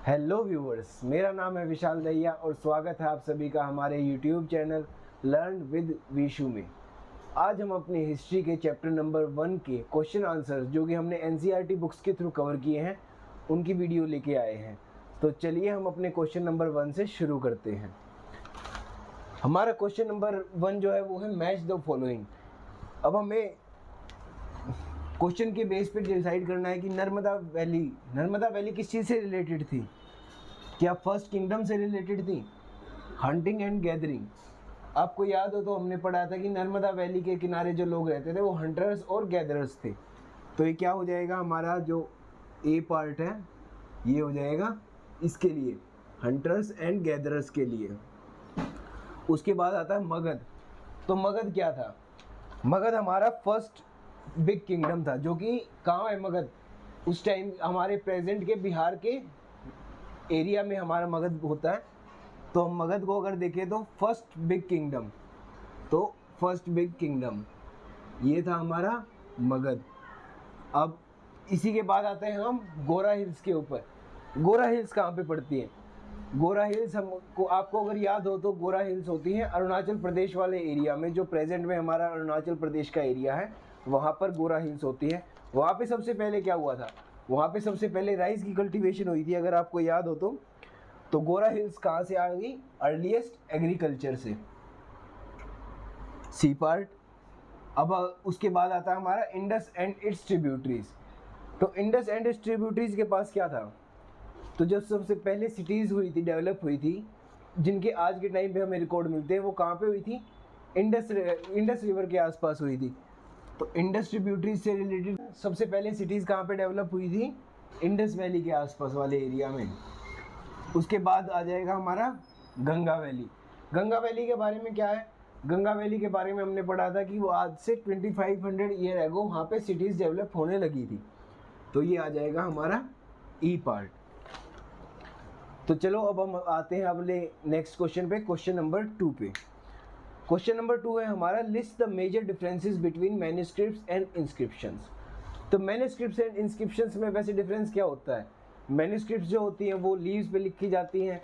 Hello viewers, मेरा नाम है विशाल दहिया और स्वागत है आप सभी का हमारे YouTube channel learn with Vishu में। आज हम अपनी हिस्ट्री के चैप्टर नंबर 1 के क्वेश्चन आंसर्स जो कि हमने एनसीईआरटी बुक्स के थ्रू कवर किए हैं उनकी वीडियो लेके आए हैं। तो चलिए हम अपने क्वेश्चन नंबर 1 से शुरू करते हैं। हमारा क्वेश्चन नंबर 1 जो है वो है मैच द फॉलोइंग। अब हमें क्वेश्चन के बेस पे डिसाइड करना है कि नर्मदा वैली किस चीज़ से रिलेटेड थी। क्या फर्स्ट किंगडम से रिलेटेड थी? Hunting and gathering. आपको याद हो तो हमने पढ़ा था कि नर्मदा वैली के किनारे जो लोग रहते थे वो हंटर्स और गैदरर्स थे। तो ये क्या हो जाएगा, हमारा जो ए पार्ट है ये हो जाएगा इसके लिए, हंटर्स एंड गैदरर्स के लिए। उसके बाद आता है मगध। तो मगध क्या था? मगध हमारा फर्स्ट बिग किंगडम था, जो कि कहाँ है मगध? उस टाइम हमारे प्रेजेंट के बिहार के एरिया में हमारा मगध होता है। तो हम मगध को अगर देखें तो फर्स्ट बिग किंगडम, तो फर्स्ट बिग किंगडम ये था हमारा मगध। अब इसी के बाद आते हैं हम गोरा हिल्स के ऊपर। गोरा हिल्स कहाँ पे पड़ती है? गोरा हिल्स हमको आपको अगर याद हो तो गोरा हिल्स होती हैं अरुणाचल प्रदेश वाले एरिया में, जो प्रेजेंट में हमारा अरुणाचल प्रदेश का एरिया है वहाँ पर गोरा हिल्स होती है। वहाँ पे सबसे पहले क्या हुआ था? वहाँ पे सबसे पहले राइस की कल्टीवेशन हुई थी, अगर आपको याद हो तो गोरा हिल्स कहाँ से आ गई? अर्लीस्ट एग्रीकल्चर से, सी पार्ट। अब उसके बाद आता है हमारा इंडस एंड इट्स ट्रिब्यूटरीज। तो इंडस एंड इट्स ट्रिब्यूटरीज के पास क्या था? तो जो सबसे पहले सिटीज़ हुई थी, डेवलप हुई थी, जिनके आज के टाइम पे हमें रिकॉर्ड मिलते हैं, वो कहाँ पे हुई थी? इंडस रिवर के आसपास हुई थी। तो इंडस ट्रिब्यूटरीज से रिलेटेड सबसे पहले सिटीज़ कहाँ पे डेवलप हुई थी? इंडस वैली के आसपास वाले एरिया में। उसके बाद आ जाएगा हमारा गंगा वैली। गंगा वैली के बारे में क्या है? गंगा वैली के बारे में हमने पढ़ा था कि वो आज से 2500 ईयर एगो वहाँ पे सिटीज़ डेवलप होने लगी थी। तो ये आ जाएगा हमारा ई पार्ट। तो चलो अब हम आते हैं अपने नेक्स्ट क्वेश्चन पे, क्वेश्चन नंबर 2 पे। क्वेश्चन नंबर 2 है हमारा list the major differences between manuscripts and inscriptions. तो मैन्युस्क्रिप्ट्स एंड इंस्क्रिप्शंस में वैसे डिफरेंस क्या होता है? मैन्युस्क्रिप्ट्स जो होती हैं वो लीव्स पे लिखी जाती हैं,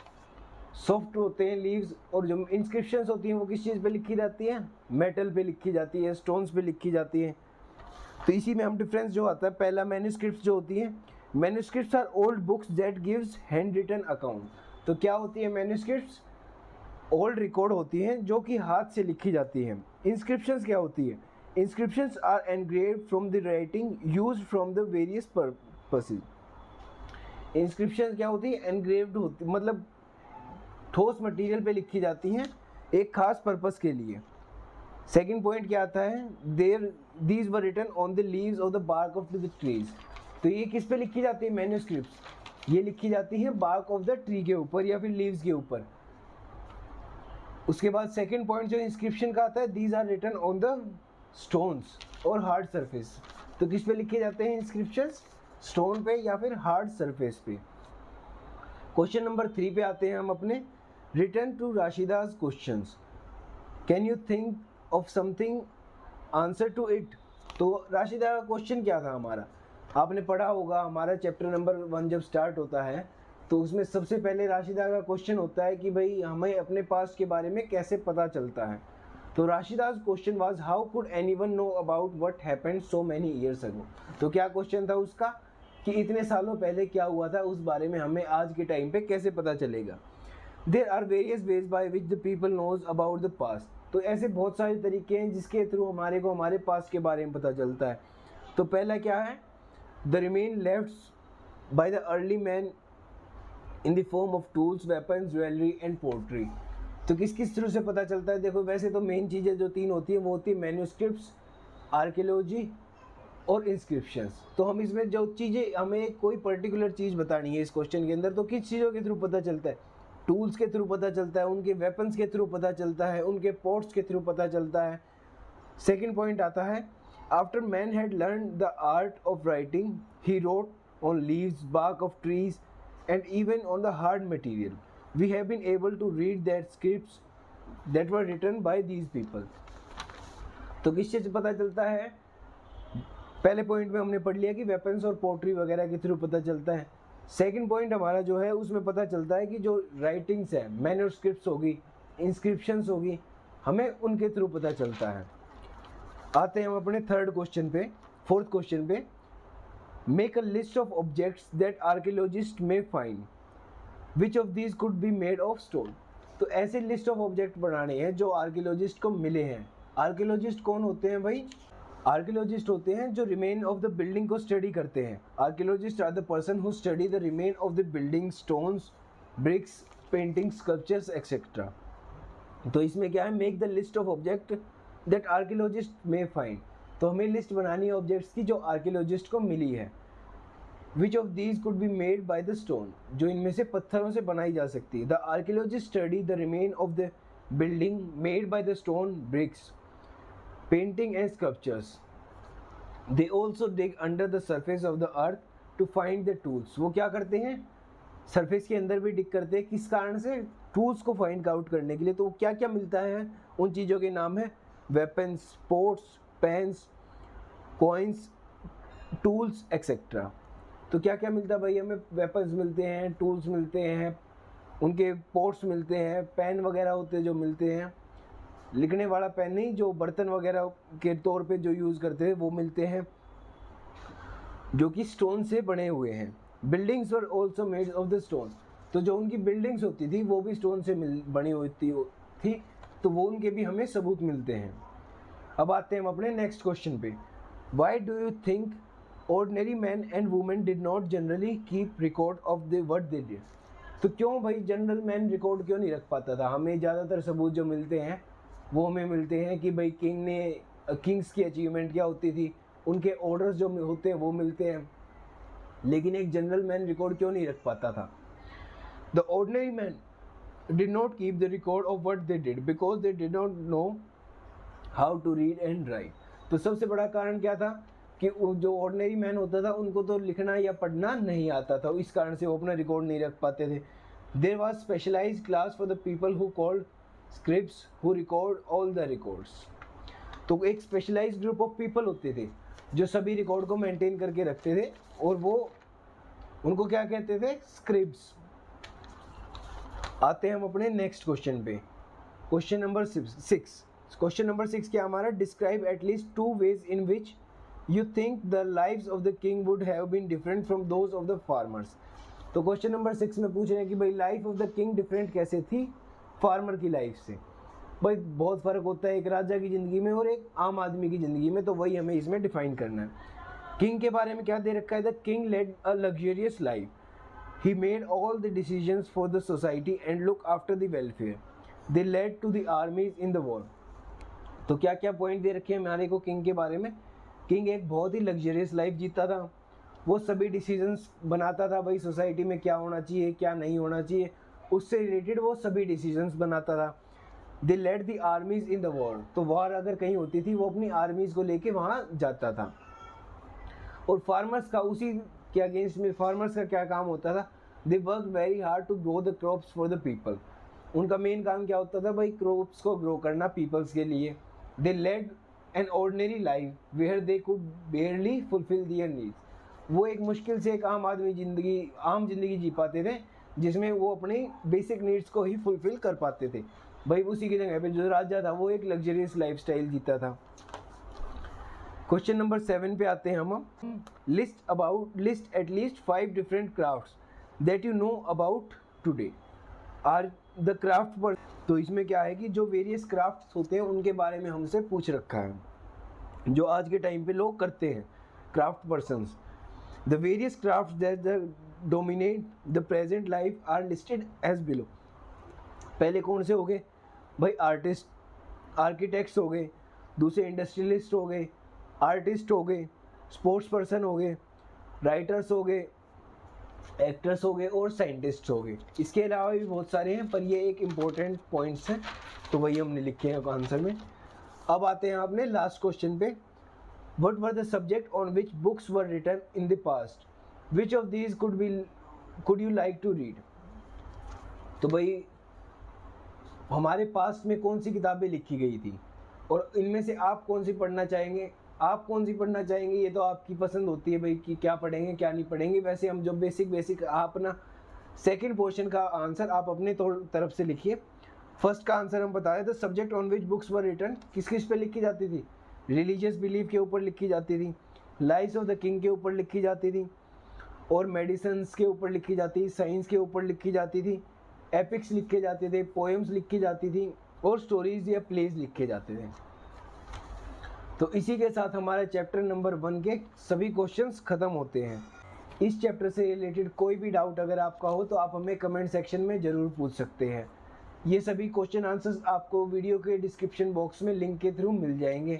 सॉफ्ट होते हैं लीव्स, और जो इंस्क्रिप्शंस होती हैं वो किस चीज़ पे लिखी जाती हैं? मेटल पे लिखी जाती है, स्टोन्स पे लिखी जाती हैं। तो इसी में हम डिफरेंस जो आता है, पहला मैन्युस्क्रिप्ट्स जो होती हैं, manuscripts are old books that gives hand written account. तो क्या होती है मैन्युस्क्रिप्ट्स? ओल्ड रिकॉर्ड होती हैं जो कि हाथ से लिखी जाती हैं। इंस्क्रिप्शंस क्या होती है? Inscriptions are engraved from the writing used from the various purposes. Inscriptions क्या होती है? एनग्रेव्ड होती, मतलब ठोस मटेरियल पे लिखी जाती हैं एक खास पर्पस के लिए। सेकंड पॉइंट क्या आता है? These were written on the leaves of the bark of the trees. तो ये किस पे लिखी जाती है मैन्युस्क्रिप्ट्स? ये लिखी जाती है बार्क ऑफ द ट्री के ऊपर या फिर लीव्स के ऊपर। उसके बाद सेकंड पॉइंट जो इंस्क्रिप्शन का आता है, these are written on the stones और हार्ड सरफेस। तो किस पे लिखे जाते हैं इंस्क्रिप्शंस? स्टोन पे या फिर हार्ड सरफेस पे। क्वेश्चन नंबर 3 पे आते हैं हम अपने। Return to Rashida's questions, can you think of something answer to it. तो राशिदा का क्वेश्चन क्या था हमारा? आपने पढ़ा होगा, हमारा चैप्टर नंबर 1 जब स्टार्ट होता है तो उसमें सबसे पहले राशिदा का क्वेश्चन होता है कि भाई हमें अपने पास्ट के बारे में कैसे पता चलता है। तो Rashida's question was how could anyone know about what happened so many years ago. तो क्या क्वेश्चन था उसका कि इतने सालों पहले क्या हुआ था उस बारे में हमें आज के टाइम पे कैसे पता चलेगा। There are various ways by which the people knows about the past. तो ऐसे बहुत सारे तरीके हैं जिसके थ्रू हमारे को हमारे पास्ट के बारे में पता चलता है। तो पहला क्या है? The remain left by the early man in the form of tools, weapons, jewellery and portray. तो किस किस थ्रू से पता चलता है? देखो वैसे तो मेन चीज़ें जो 3 होती हैं वो होती है मैन्युस्क्रिप्ट्स, आर्कियोलॉजी और इंस्क्रिप्शंस। तो हम इसमें जो चीज़ें, हमें कोई पर्टिकुलर चीज़ बतानी है इस क्वेश्चन के अंदर, तो किस चीज़ों के थ्रू पता चलता है? टूल्स के थ्रू पता चलता है, उनके वेपन्स के थ्रू पता चलता है, उनके पोर्ट्स के थ्रू पता चलता है। सेकेंड पॉइंट आता है after man had learn the art of writing he wrote on leaves, bark of trees and even on the hard material. We have been able to read that scripts that were written by these people. तो किस चीज़ से पता चलता है? पहले point में हमने पढ़ लिया कि वेपन्स और पोट्री वगैरह के थ्रू पता चलता है। सेकंड पॉइंट हमारा जो है उसमें पता चलता है कि जो राइटिंग्स है, मैन्युस्क्रिप्ट्स होगी, इंस्क्रिप्शंस होगी, हमें उनके थ्रू पता चलता है। आते हैं हम अपने थर्ड क्वेश्चन पे, फोर्थ क्वेश्चन पे। Make a list of objects that archaeologist may find, which of these could be made of stone. तो ऐसे लिस्ट ऑफ ऑब्जेक्ट बनाने हैं जो आर्कियोलॉजिस्ट को मिले हैं। आर्कियोलॉजिस्ट कौन होते हैं भाई? आर्कियोलॉजिस्ट होते हैं जो रिमेन ऑफ द बिल्डिंग को स्टडी करते हैं। Archaeologist are the person who study the remain of the building, stones, bricks, paintings, sculptures etcetera. तो इसमें क्या है, make the list of object that archaeologist may find. तो हमें लिस्ट बनानी है ऑब्जेक्ट्स की जो आर्कियोलॉजिस्ट को मिली है। Which of these could be made by the stone, जो इनमें से पत्थरों से बनाई जा सकती है। The archaeologist study the remain of the building made by the stone, bricks, painting and sculptures. They also dig under the surface of the earth to find the tools. वो क्या करते हैं, सरफेस के अंदर भी डिग करते हैं, किस कारण से? टूल्स को फाइंड आउट करने के लिए। तो क्या क्या मिलता है, उन चीज़ों के नाम है weapons, ports, pens, coins, tools etcetera. तो क्या क्या मिलता है भाई हमें? वेपन्स मिलते हैं, टूल्स मिलते हैं, उनके पोर्ट्स मिलते हैं, पेन वगैरह होते हैं जो मिलते हैं, लिखने वाला पेन नहीं, जो बर्तन वगैरह के तौर पे जो यूज़ करते हैं वो मिलते हैं, जो कि स्टोन से बने हुए हैं। Buildings were also made of the stone. तो जो उनकी बिल्डिंग्स होती थी वो भी स्टोन से बनी होती थी, तो वो उनके भी हमें सबूत मिलते हैं। अब आते हैं हम अपने नेक्स्ट क्वेश्चन पे। Why do you think ordinary man and women did not generally keep record of the what they did. तो क्यों भाई जनरल मैन रिकॉर्ड क्यों नहीं रख पाता था? हमें ज़्यादातर सबूत जो मिलते हैं वो हमें मिलते हैं कि भाई किंग्स की अचीवमेंट क्या होती थी, उनके ऑर्डर्स जो होते हैं वो मिलते हैं, लेकिन एक जनरल मैन रिकॉर्ड क्यों नहीं रख पाता था? The ordinary man did not keep the record of what they did because they did not know how to read and write. तो सबसे बड़ा कारण क्या था कि जो ऑर्डिनरी मैन होता था उनको तो लिखना या पढ़ना नहीं आता था, इस कारण से वो अपना रिकॉर्ड नहीं रख पाते थे। There was specialised class for the people who called scripts who record all the records. तो एक स्पेशलाइज्ड ग्रुप ऑफ पीपल होते थे जो सभी रिकॉर्ड को मेंटेन करके रखते थे, और वो उनको क्या कहते थे? स्क्रिप्ट्स। आते हैं हम अपने नेक्स्ट क्वेश्चन पे, क्वेश्चन नंबर 6। क्वेश्चन नंबर 6 क्या हमारा? Describe at least 2 ways in which you think the lives of the king would have been different from those of the farmers. तो क्वेश्चन नंबर 6 में पूछ रहे हैं कि भाई life of the king different कैसे थी फार्मर की लाइफ से। भाई बहुत फ़र्क होता है एक राजा की ज़िंदगी में और एक आम आदमी की ज़िंदगी में, तो वही हमें इसमें डिफाइन करना है। किंग के बारे में क्या दे रखा है? The king led a luxurious life, he made all the decisions for the society and look after the welfare, they led to the armies in the war. तो क्या क्या पॉइंट दे रखे हैं हमारे को किंग के बारे में? किंग एक बहुत ही लग्जरियस लाइफ जीता था, वो सभी डिसीजंस बनाता था, भाई सोसाइटी में क्या होना चाहिए क्या नहीं होना चाहिए, उससे रिलेटेड वो सभी डिसीजंस बनाता था। They led the armies in the war, तो वॉर अगर कहीं होती थी वो अपनी आर्मीज को लेके वहाँ जाता था। और फार्मर्स का उसी के अगेंस्ट में फार्मर्स का क्या काम होता था? They work very hard to grow the crops for the people. उनका मेन काम क्या होता था? भाई क्रॉप्स को ग्रो करना पीपल्स के लिए। They led an ordinary life where they could barely fulfil their needs. वो एक मुश्किल से एक आम जिंदगी जी पाते थे, जिसमें वो अपने बेसिक नीड्स को ही फुलफिल कर पाते थे। भाई उसी की जगह पे जो राजा था वो एक लग्जरियस लाइफस्टाइल जीता था। क्वेश्चन नंबर 7 पे आते हैं हम। List at least 5 different crafts that you know about today are the craft पर। तो इसमें क्या है कि जो वेरियस क्राफ्ट्स होते हैं उनके बारे में हमसे पूछ रखा है जो आज के टाइम पे लोग करते हैं, craft persons. The various crafts that dominate the present life are listed as below. पहले कौन से हो गए भाई? आर्टिस्ट, आर्किटेक्ट्स हो गए, दूसरे इंडस्ट्रियलिस्ट हो गए, आर्टिस्ट हो गए, स्पोर्ट्स पर्सन हो गए, राइटर्स हो गए, एक्टर्स हो गए और साइंटिस्ट हो गए। इसके अलावा भी बहुत सारे हैं, पर ये एक इम्पोर्टेंट पॉइंट्स हैं, तो वही हमने लिखे हैं आंसर में। अब आते हैं अपने लास्ट क्वेश्चन पे। What were the subject on which books were written in the past, which of these could you like to read. तो भाई हमारे पास्ट में कौन सी किताबें लिखी गई थी और इनमें से आप कौन सी पढ़ना चाहेंगे आप कौन सी पढ़ना चाहेंगे ये तो आपकी पसंद होती है भाई, कि क्या पढ़ेंगे क्या नहीं पढ़ेंगे। वैसे हम जो बेसिक आप ना सेकंड पोर्शन का आंसर आप अपने तरफ से लिखिए। फर्स्ट का आंसर हम बताए थे, subject on which books were written, किस पे लिखी जाती थी? रिलीजियस बिलीफ के ऊपर लिखी जाती थी, लाइफ ऑफ द किंग के ऊपर लिखी जाती थी, और मेडिसिन के ऊपर लिखी जाती थी, साइंस के ऊपर लिखी जाती थी, एपिक्स लिखे जाते थे, पोएम्स लिखी जाती थी, और स्टोरीज या प्लेज लिखे जाते थे। तो इसी के साथ हमारे चैप्टर नंबर 1 के सभी क्वेश्चंस खत्म होते हैं। इस चैप्टर से रिलेटेड कोई भी डाउट अगर आपका हो तो आप हमें कमेंट सेक्शन में ज़रूर पूछ सकते हैं। ये सभी क्वेश्चन आंसर्स आपको वीडियो के डिस्क्रिप्शन बॉक्स में लिंक के थ्रू मिल जाएंगे।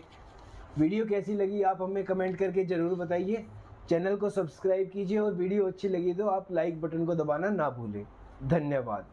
वीडियो कैसी लगी आप हमें कमेंट करके ज़रूर बताइए। चैनल को सब्सक्राइब कीजिए और वीडियो अच्छी लगी तो आप लाइक बटन को दबाना ना भूलें। धन्यवाद।